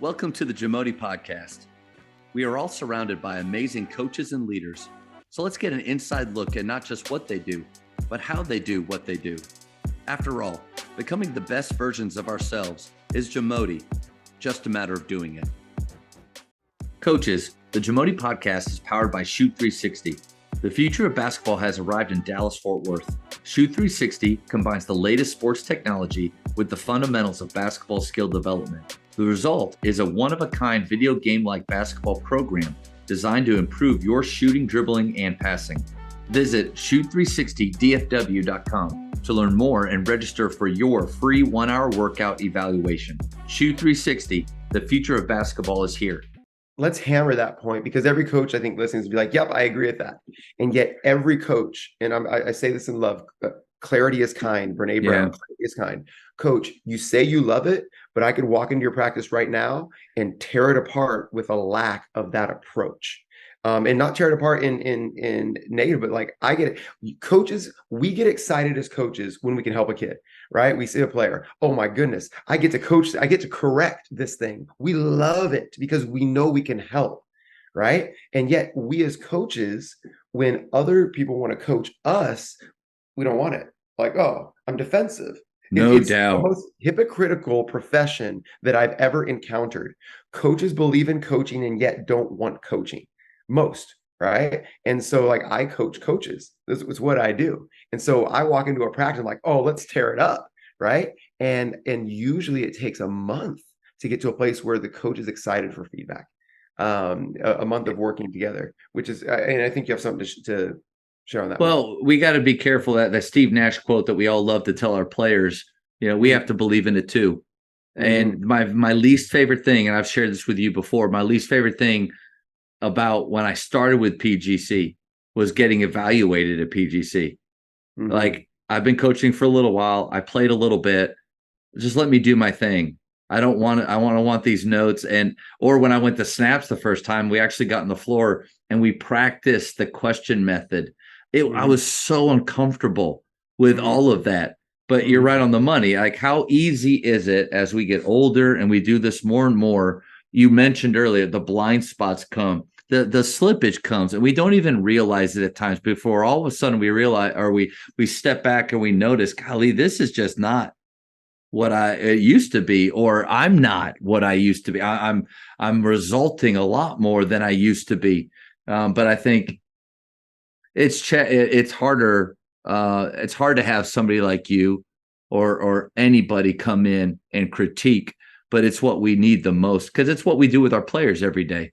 Welcome to the JAMODI podcast. We are all surrounded by amazing coaches and leaders. So let's get an inside look at not just what they do, but how they do what they do. After all, becoming the best versions of ourselves is JAMODI, just a matter of doing it. Coaches, the JAMODI podcast is powered by Shoot 360. The future of basketball has arrived in Dallas-Fort Worth. Shoot 360 combines the latest sports technology with the fundamentals of basketball skill development. The result is a one-of-a-kind video game-like basketball program designed to improve your shooting, dribbling, and passing. Visit shoot360dfw.com to learn more and register for your free 1-hour workout evaluation. Shoot 360, the future of basketball is here. Let's hammer that point, because every coach, I think, listening to be like, yep, I agree with that. And yet every coach, and I say this in love, clarity is kind. Brene Brown, clarity is kind. Coach, you say you love it, but I could walk into your practice right now and tear it apart with a lack of that approach. And not tear it apart in negative, but like, I get it. Coaches, we get excited as coaches when we can help a kid, right? We see a player, oh my goodness, I get to coach, I get to correct this thing. We love it because we know we can help, right? And yet we as coaches, when other people want to coach us, we don't want it. Like, oh, I'm defensive. No doubt. It's the most hypocritical profession that I've ever encountered. Coaches believe in coaching and yet don't want coaching. Most, right? And so like, I coach coaches. This is what I do. And so I walk into a practice, I'm like, oh, let's tear it up, right? And usually it takes a month to get to a place where the coach is excited for feedback. A month of working together, which is, and I think you have something to share on that. Well, we got to be careful that Steve Nash quote that we all love to tell our players, we have to believe in it too. And my least favorite thing, and I've shared this with you before, my least favorite thing about when I started with PGC was getting evaluated at PGC. Like, I've been coaching for a little while. I played a little bit. Just let me do my thing. I want these notes. Or when I went to snaps the first time, we actually got on the floor and we practiced the question method. I was so uncomfortable with all of that. But you're right on the money. Like, how easy is it as we get older and we do this more and more? You mentioned earlier, the blind spots come, the slippage comes, and we don't even realize it at times before all of a sudden we realize, or we step back and we notice, golly, this is just not what it used to be, or I'm not what I used to be. I'm resulting a lot more than I used to be. But I think it's harder. It's hard to have somebody like you or anybody come in and critique. But it's what we need the most, because it's what we do with our players every day.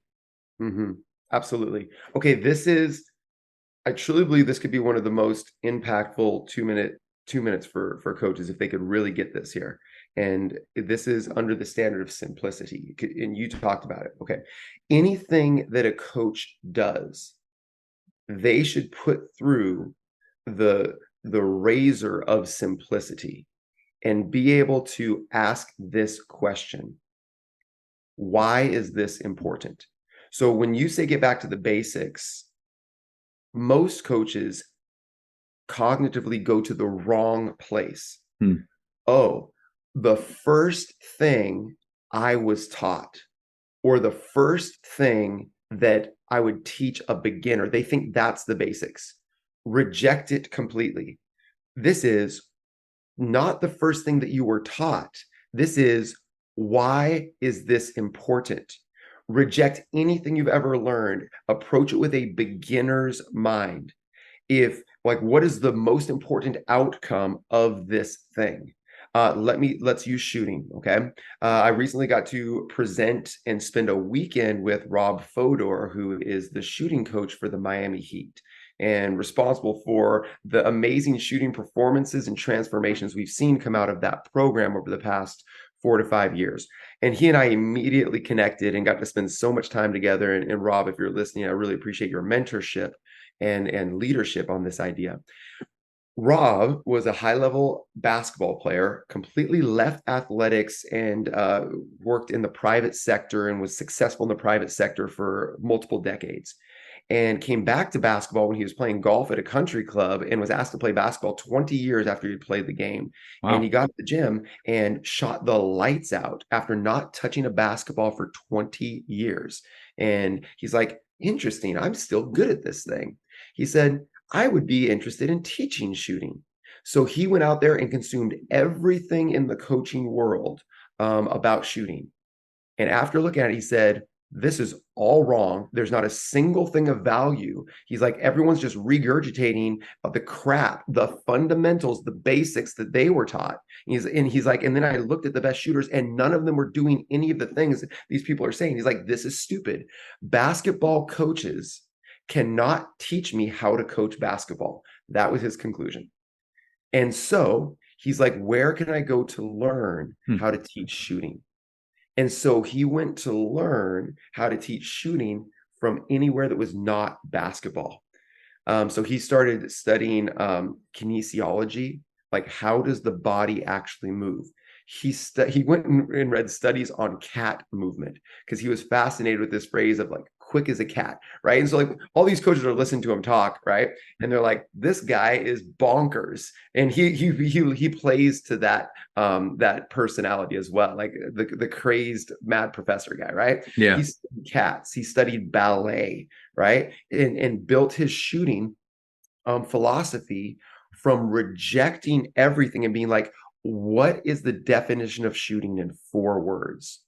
Absolutely. Okay, I truly believe this could be one of the most impactful 2 minutes for coaches if they could really get this here. And this is under the standard of simplicity. And you talked about it. Okay, anything that a coach does, they should put through the razor of simplicity and be able to ask this question: why is this important? So when you say get back to the basics, most coaches cognitively go to the wrong place. Oh, the first thing I was taught, or the first thing that I would teach a beginner, they think that's the basics. Reject it completely. This is not the first thing that you were taught. This is, why is this important? Reject anything you've ever learned. Approach it with a beginner's mind. What is the most important outcome of this thing? Let's use shooting. Okay. I recently got to present and spend a weekend with Rob Fodor, who is the shooting coach for the Miami Heat and responsible for the amazing shooting performances and transformations we've seen come out of that program over the past 4 to 5 years. And he and I immediately connected and got to spend so much time together. And Rob, if you're listening, I really appreciate your mentorship and leadership on this idea. Rob was a high-level basketball player, completely left athletics and worked in the private sector and was successful in the private sector for multiple decades. and came back to basketball when he was playing golf at a country club and was asked to play basketball 20 years after he played the game. And he Wow. got to the gym and shot the lights out after not touching a basketball for 20 years. And he's like, interesting, I'm still good at this thing. He said, I would be interested in teaching shooting. So he went out there and consumed everything in the coaching world about shooting. And after looking at it, he said, this is all wrong. There's not a single thing of value. He's like, everyone's just regurgitating the crap, the fundamentals, the basics that they were taught. He's like, and then I looked at the best shooters and none of them were doing any of the things these people are saying. He's like, this is stupid. Basketball coaches cannot teach me how to coach basketball. That was his conclusion. And so he's like, where can I go to learn how to teach shooting? And so he went to learn how to teach shooting from anywhere that was not basketball. So he started studying kinesiology, like how does the body actually move? He went and read studies on cat movement because he was fascinated with this phrase of like quick as a cat, right? And so like all these coaches are listening to him talk, right? And they're like, this guy is bonkers, and he plays to that that personality as well, like the crazed mad professor guy, right? Yeah. He studied cats, he studied ballet, right? And built his shooting philosophy from rejecting everything and being like, what is the definition of shooting in 4 words?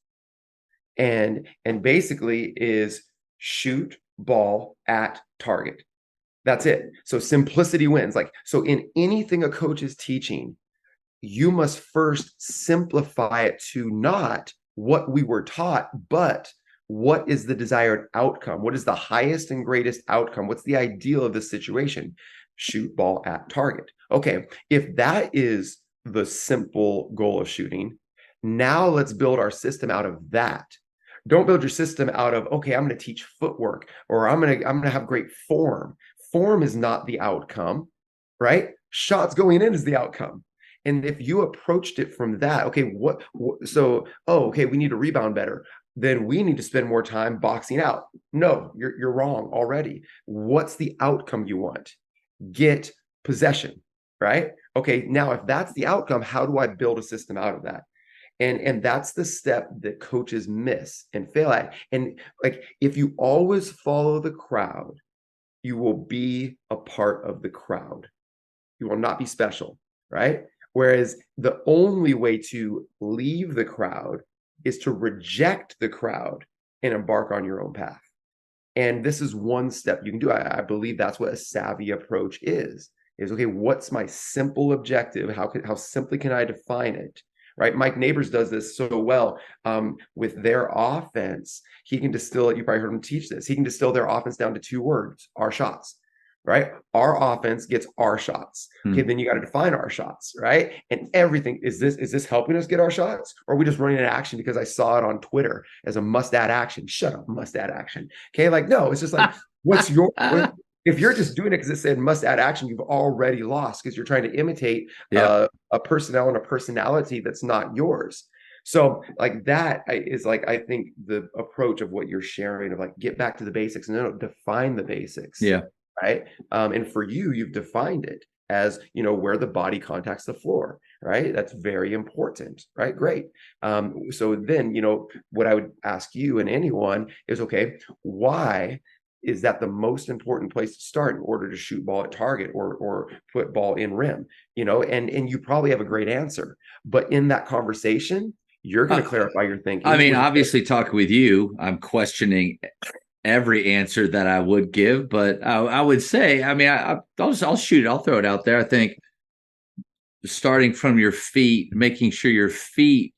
And basically is shoot ball at target. That's it. So simplicity wins. Like, so in anything a coach is teaching, you must first simplify it to not what we were taught, but what is the desired outcome? What is the highest and greatest outcome? What's the ideal of the situation? Shoot ball at target. Okay, if that is the simple goal of shooting, now let's build our system out of that. Don't build your system out of, okay, I'm going to teach footwork, or I'm going to have great form. Form is not the outcome, right? Shots going in is the outcome. And if you approached it from that, okay, okay, we need to rebound better. Then we need to spend more time boxing out. No, you're wrong already. What's the outcome you want? Get possession, right? Okay, now if that's the outcome, how do I build a system out of that? And that's the step that coaches miss and fail at. And like, if you always follow the crowd, you will be a part of the crowd. You will not be special, right? Whereas the only way to leave the crowd is to reject the crowd and embark on your own path. And this is one step you can do. I believe that's what a SAVI approach is okay, what's my simple objective? How simply can I define it? Right? Mike Neighbors does this so well with their offense. He can distill it. You probably heard him teach this. He can distill their offense down to 2 words: our shots. Right? Our offense gets our shots. Okay, then you got to define our shots, right? And everything is this helping us get our shots, or are we just running an action because I saw it on Twitter as a must add action? Shut up, must add action. Okay, like no, it's just like what's your if you're just doing it because it said must add action, you've already lost because you're trying to imitate a personnel and a personality that's not yours. So like that is like, I think the approach of what you're sharing of like, get back to the basics and no, define the basics. Yeah. Right. And for you, you've defined it as, where the body contacts the floor, right? That's very important, right? Great. So then, what I would ask you and anyone is, okay, why is that the most important place to start in order to shoot ball at target or put ball in rim? And you probably have a great answer, but in that conversation, you're going to clarify your thinking. I mean, obviously talking with you, I'm questioning every answer that I would give, but I would say, I mean, I'll shoot it. I'll throw it out there. I think starting from your feet, making sure your feet,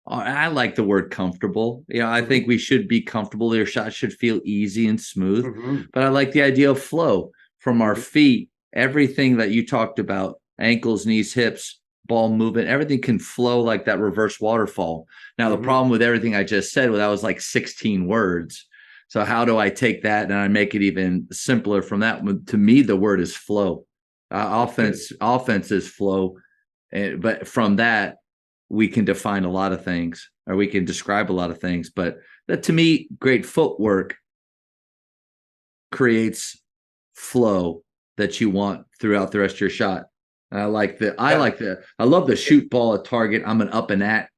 I like the word comfortable. I think we should be comfortable. Your shot should feel easy and smooth, but I like the idea of flow from our feet. Everything that you talked about, ankles, knees, hips, ball movement, everything can flow like that reverse waterfall. Now, the problem with everything I just said, that was like 16 words. So how do I take that and I make it even simpler from that? To me, the word is flow. Offense is flow. But from that, we can define a lot of things, or we can describe a lot of things. But that, to me, great footwork creates flow that you want throughout the rest of your shot. And I like the I love the shoot ball at target. I'm an up and at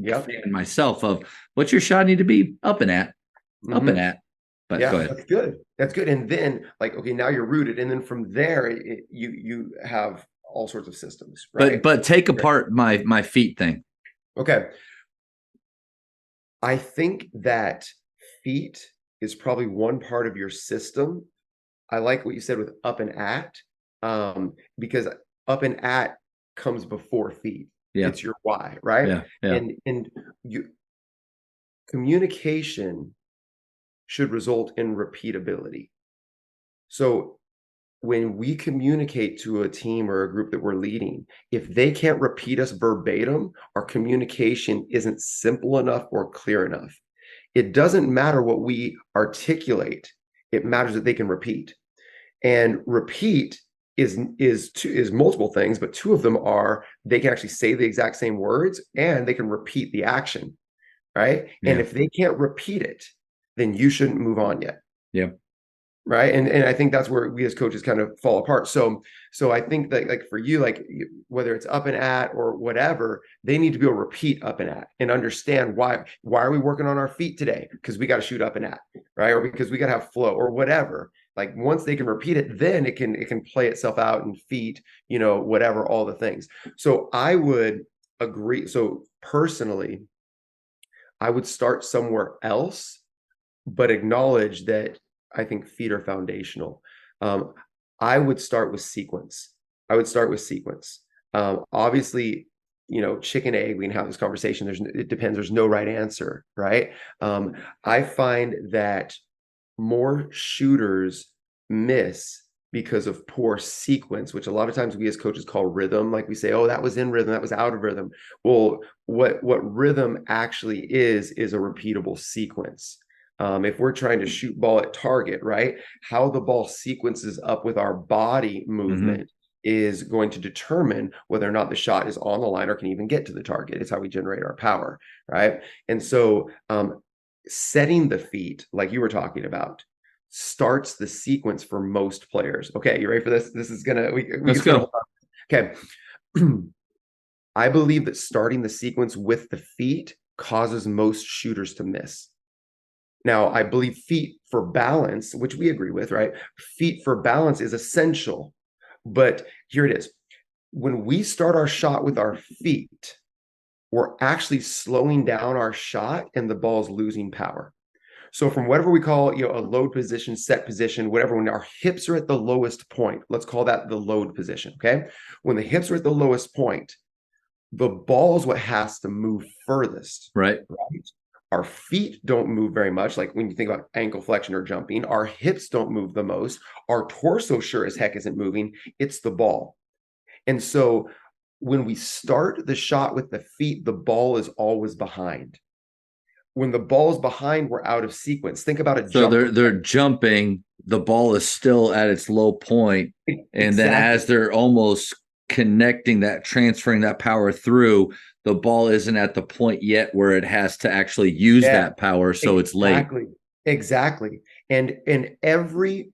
fan myself of what's your shot need to be up and at, up and at. But yeah, go ahead. that's good. That's good. And then like, okay, now you're rooted. And then from there, you have all sorts of systems, right? But take apart my feet thing. Okay. I think that feet is probably one part of your system. I like what you said with up and at, because up and at comes before feet. Yeah. It's your why, right? Yeah. Yeah. And you communication should result in repeatability. So when we communicate to a team or a group that we're leading, if they can't repeat us verbatim, our communication isn't simple enough or clear enough. It doesn't matter what we articulate. It matters that they can repeat. And repeat is multiple things, but two of them are they can actually say the exact same words and they can repeat the action, right? Yeah. And if they can't repeat it, then you shouldn't move on yet. Yeah. Right. And I think that's where we as coaches kind of fall apart. So I think that like for you, like whether it's up and at or whatever, they need to be able to repeat up and at and understand why are we working on our feet today? Because we got to shoot up and at, right? Or because we got to have flow or whatever. Like once they can repeat it, then it can play itself out in feet, whatever, all the things. So I would agree. So personally, I would start somewhere else, but acknowledge that I think feet are foundational. I would start with sequence. Obviously, chicken egg, we can have this conversation. It depends. There's no right answer, right? I find that more shooters miss because of poor sequence, which a lot of times we as coaches call rhythm. Like we say, oh, that was in rhythm, that was out of rhythm. Well, what rhythm actually is a repeatable sequence. If we're trying to shoot ball at target, right, how the ball sequences up with our body movement is going to determine whether or not the shot is on the line or can even get to the target. It's how we generate our power, right? And so setting the feet, like you were talking about, starts the sequence for most players. Okay, you ready for this? This is gonna Let's go. Okay. I believe that starting the sequence with the feet causes most shooters to miss. Now, I believe feet for balance, which we agree with, right? Feet for balance is essential. But here it is. When we start our shot with our feet, we're actually slowing down our shot and the ball's losing power. So from whatever we call, a load position, set position, whatever, when our hips are at the lowest point, let's call that the load position, okay? When the hips are at the lowest point, the ball is what has to move furthest. Right. Our feet don't move very much. Like when you think about ankle flexion or jumping, our hips don't move the most. Our torso sure as heck isn't moving. It's the ball. And so when we start the shot with the feet, the ball is always behind. When the ball is behind, we're out of sequence. Think about a jump. So they're jumping, the ball is still at its low point, and then as they're almost connecting that, transferring that power through, the ball isn't at the point yet where it has to actually use that power, so it's late. Exactly. And every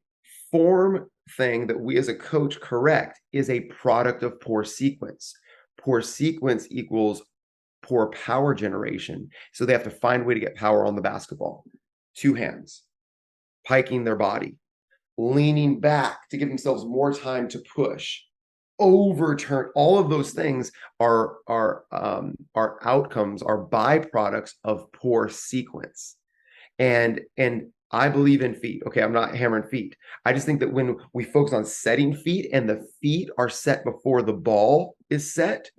form thing that we as a coach correct is a product of poor sequence. Poor sequence equals poor power generation. So they have to find a way to get power on the basketball. Two hands, piking their body, leaning back to give themselves more time to push, overturn. All of those things are outcomes, are byproducts of poor sequence. And I believe in feet. Okay, I'm not hammering feet. I just think that when we focus on setting feet and the feet are set before the ball is set,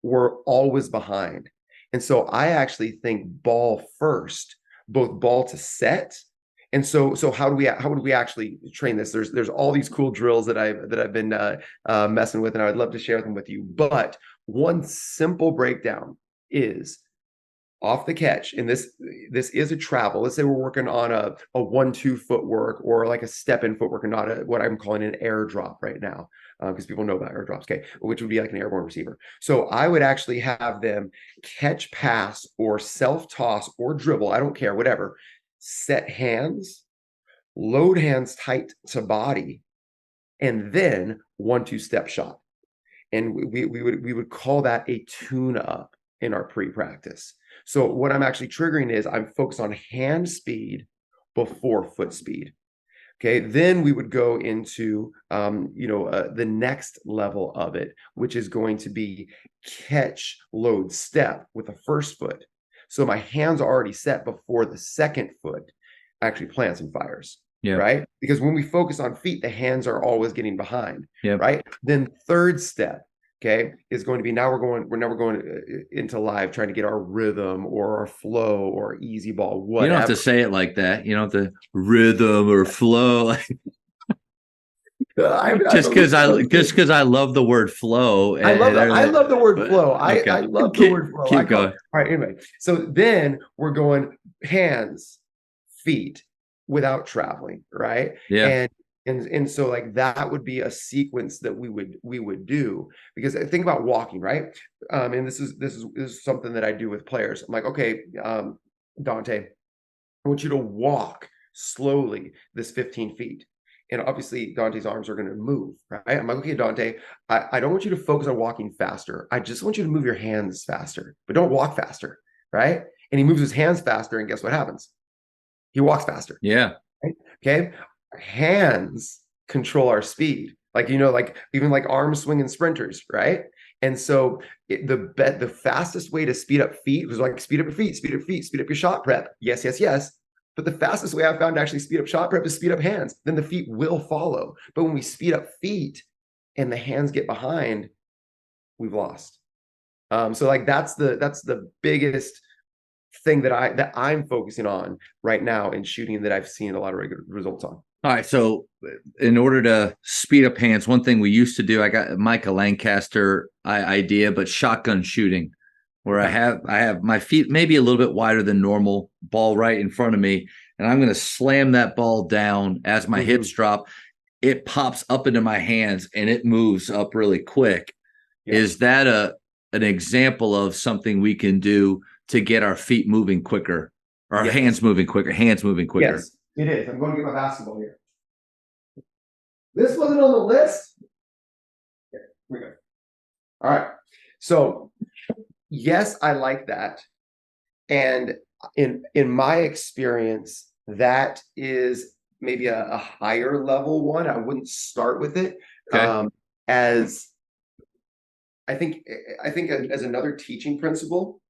we're always behind. And so I actually think ball first, both ball to set. And so how would we actually train this? There's all these cool drills that I've been messing with, and I would love to share them with you. But one simple breakdown is off the catch, and this is a travel. Let's say we're working on a 1-2 footwork or like a step-in footwork, and not what I'm calling an airdrop right now, because people know about airdrops, okay, which would be like an airborne receiver. So I would actually have them catch, pass, or self-toss or dribble, I don't care, whatever, set hands, load hands tight to body, and then 1-2 step shot. And we would call that a tune up in our pre-practice. So what I'm actually triggering is I'm focused on hand speed before foot speed. Okay, then we would go into the next level of it, which is going to be catch, load, step with the first foot. So my hands are already set before the second foot actually plants and fires. Yeah. Right. Because when we focus on feet, the hands are always getting behind. Yeah. Right. Then third step, okay, is going to be now we're going into live trying to get our rhythm or our flow or easy ball, whatever. You don't have to say it like that. You don't have to rhythm or flow. Just because I love the word flow. I love the word flow. Okay. I love the word flow. Keep going. All right. Anyway, so then we're going hands, feet without traveling, right? Yeah. And so like that would be a sequence that we would do, because I think about walking, right? And this is something that I do with players. I'm like, okay, Dante, I want you to walk slowly this 15 feet. And obviously Dante's arms are going to move, right? I'm like, okay, Dante, I don't want you to focus on walking faster. I just want you to move your hands faster, but don't walk faster, right? And he moves his hands faster, and guess what happens? He walks faster. Yeah. Right? Okay. Hands control our speed. Like, like even like arm swinging sprinters, right? And so the fastest way to speed up feet was like speed up your feet, speed up your shot prep. Yes, yes, yes. But the fastest way I found to actually speed up shot prep is speed up hands. Then the feet will follow. But when we speed up feet and the hands get behind, we've lost. So like that's the biggest thing that I'm focusing on right now in shooting that I've seen a lot of regular results on. All right. So in order to speed up hands, one thing we used to do, I got Micah Lancaster idea, but shotgun shooting, where I have my feet maybe a little bit wider than normal, ball right in front of me, and I'm going to slam that ball down as my hips drop. It pops up into my hands and it moves up really quick. Yeah. Is that an example of something we can do to get our feet moving quicker, or yes, hands moving quicker? Yes, it is. I'm going to get my basketball here. This wasn't on the list. Here we go. All right. So yes, I like that. And in my experience, that is maybe a higher level one. I wouldn't start with it. Okay. As I think as another teaching principle,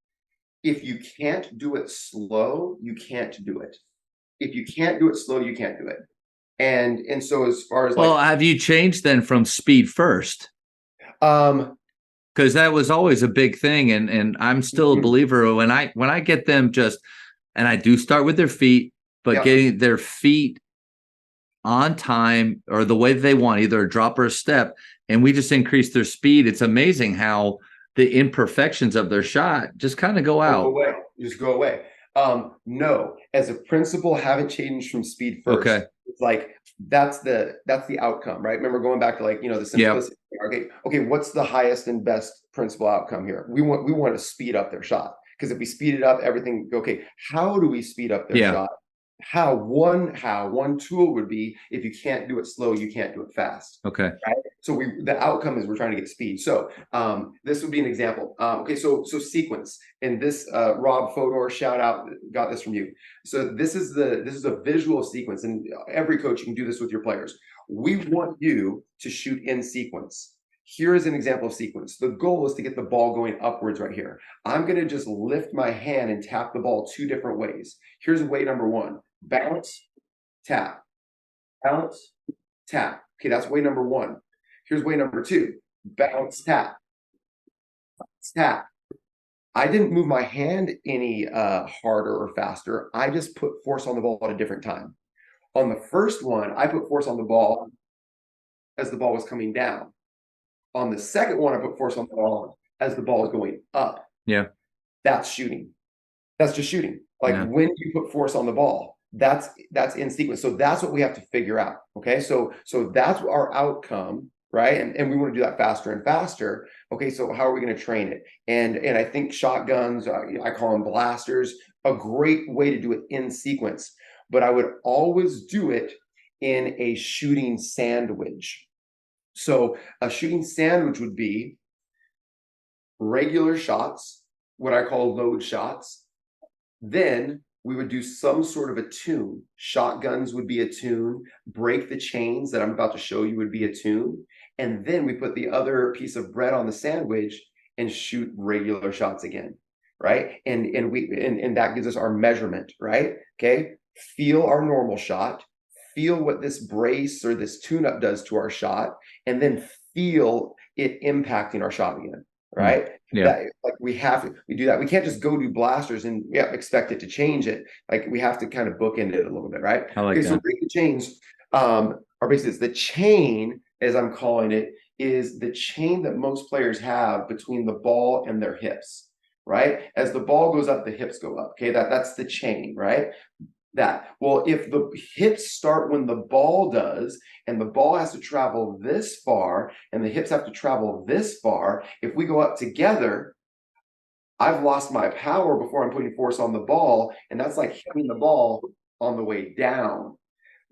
if you can't do it slow, you can't do it. If you can't do it slow, you can't do it. And so as far as have you changed then from speed first? Because that was always a big thing, and I'm still a believer when I get them and I do start with their feet, but getting their feet on time or the way that they want, either a drop or a step, and we just increase their speed. It's amazing how the imperfections of their shot just kind of go out. Just go away. No, as a principle, haven't changed from speed first. Okay. It's like that's the outcome, right? Remember going back to the simplicity. Yep. Okay, what's the highest and best principal outcome here? We want to speed up their shot, because if we speed it up, everything. Okay, how do we speed up their shot? One tool would be, if you can't do it slow, you can't do it fast. Okay. Right? So the outcome is we're trying to get speed. So this would be an example. Okay, so sequence. And this Rob Fodor, shout out, got this from you. So this is a visual sequence, and every coach, you can do this with your players. We want you to shoot in sequence. Here is an example of sequence. The goal is to get the ball going upwards right here. I'm going to just lift my hand and tap the ball 2 different ways. Here's way number 1. Bounce, tap. Bounce, tap. Okay, that's way number 1. Here's way number 2. Bounce, tap. Bounce, tap. I didn't move my hand any harder or faster. I just put force on the ball at a different time. On the first one, I put force on the ball as the ball was coming down. On the second one, I put force on the ball as the ball is going up. Yeah. That's shooting. That's just shooting. When you put force on the ball, that's in sequence. So that's what we have to figure out. Okay. So that's our outcome, right? And we want to do that faster and faster. Okay. So how are we going to train it? And I think shotguns, I call them blasters, a great way to do it in sequence. but I would always do it in a shooting sandwich. So a shooting sandwich would be regular shots, what I call load shots. Then we would do some sort of a tune. Shotguns would be a tune. Break the chains that I'm about to show you would be a tune. And then we put the other piece of bread on the sandwich and shoot regular shots again, right? And that gives us our measurement, right? Okay. Feel our normal shot. Feel what this brace or this tune-up does to our shot, and then feel it impacting our shot again, right? Yeah. That, like we do that. We can't just go do blasters and expect it to change it. Like we have to kind of bookend it a little bit, right? I like that. So break the chains are basically the chain, as I'm calling it, is the chain that most players have between the ball and their hips, right? As the ball goes up, the hips go up. Okay, that's the chain, right? Well, if the hips start when the ball does, and the ball has to travel this far, and the hips have to travel this far, if we go up together, I've lost my power before I'm putting force on the ball, and that's like hitting the ball on the way down.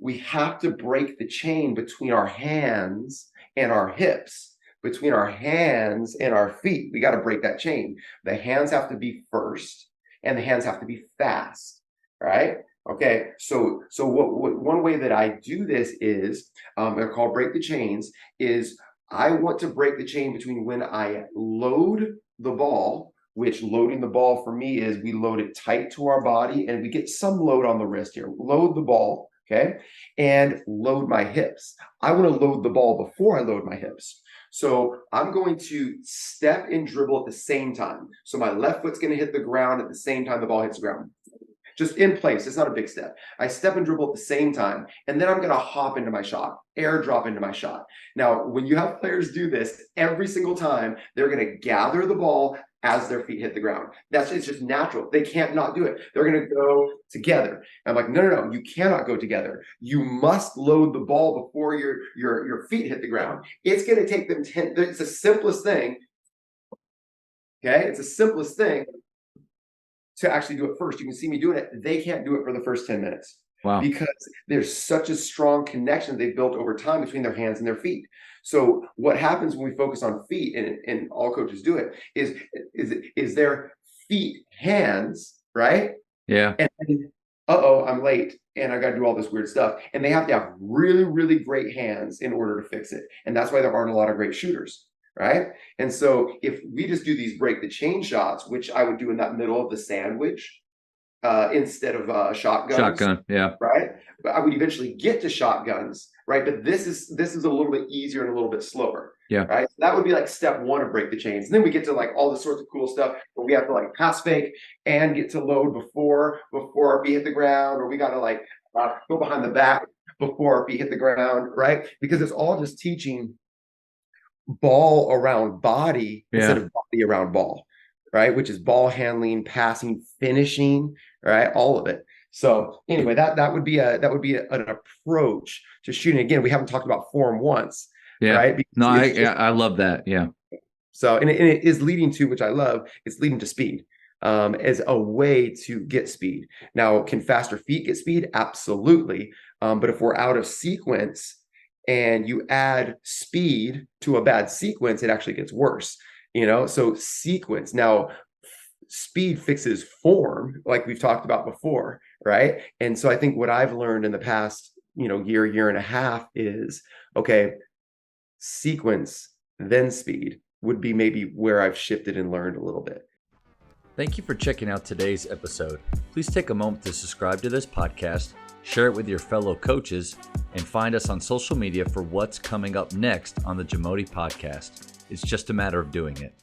We have to break the chain between our hands and our hips, between our hands and our feet. We got to break that chain. The hands have to be first, and the hands have to be fast, right? Okay, so what one way that I do this is, they're called break the chains, is I want to break the chain between when I load the ball, which loading the ball for me is we load it tight to our body and we get some load on the wrist here. Load the ball, okay, and load my hips. I want to load the ball before I load my hips. So I'm going to step and dribble at the same time. So my left foot's going to hit the ground at the same time the ball hits the ground. Just in place. It's not a big step. I step and dribble at the same time, and then I'm going to hop into my shot, airdrop into my shot. Now, when you have players do this, every single time, they're going to gather the ball as their feet hit the ground. It's just natural. They can't not do it. They're going to go together. I'm like, no, you cannot go together. You must load the ball before your feet hit the ground. It's going to take them 10. It's the simplest thing. Okay, it's the simplest thing to actually do it first. You can see me doing it. They can't do it for the first 10 minutes. Wow. Because there's such a strong connection they've built over time between their hands and their feet. So what happens when we focus on feet, and all coaches do it, is their feet, hands, right? Yeah. And then, I'm late and I got to do all this weird stuff. And they have to have really, really great hands in order to fix it. And that's why there aren't a lot of great shooters. Right. And so if we just do these break the chain shots, which I would do in that middle of the sandwich instead of shotgun. Yeah. Right. But I would eventually get to shotguns. Right. But this is a little bit easier and a little bit slower. Yeah. Right. So that would be like step one of break the chains. And then we get to like all this sorts of cool stuff where we have to like pass fake and get to load before our feet hit the ground, or we got to like go behind the back before our feet hit the ground. Right. Because it's all just teaching ball around body instead of body around ball, right? Which is ball handling, passing, finishing, right? All of it. So anyway, that would be an approach to shooting. Again, we haven't talked about form once, right? Because no, I love that. Yeah. So and it is leading to, which I love, it's leading to speed as a way to get speed. Now, can faster feet get speed? Absolutely. But if we're out of sequence and you add speed to a bad sequence, it actually gets worse, So sequence. Now, speed fixes form, like we've talked about before, right? And so I think what I've learned in the past, year and a half is, okay, sequence, then speed would be maybe where I've shifted and learned a little bit. Thank you for checking out today's episode. Please take a moment to subscribe to this podcast, share it with your fellow coaches, and find us on social media for what's coming up next on the JAMODI podcast. It's just a matter of doing it.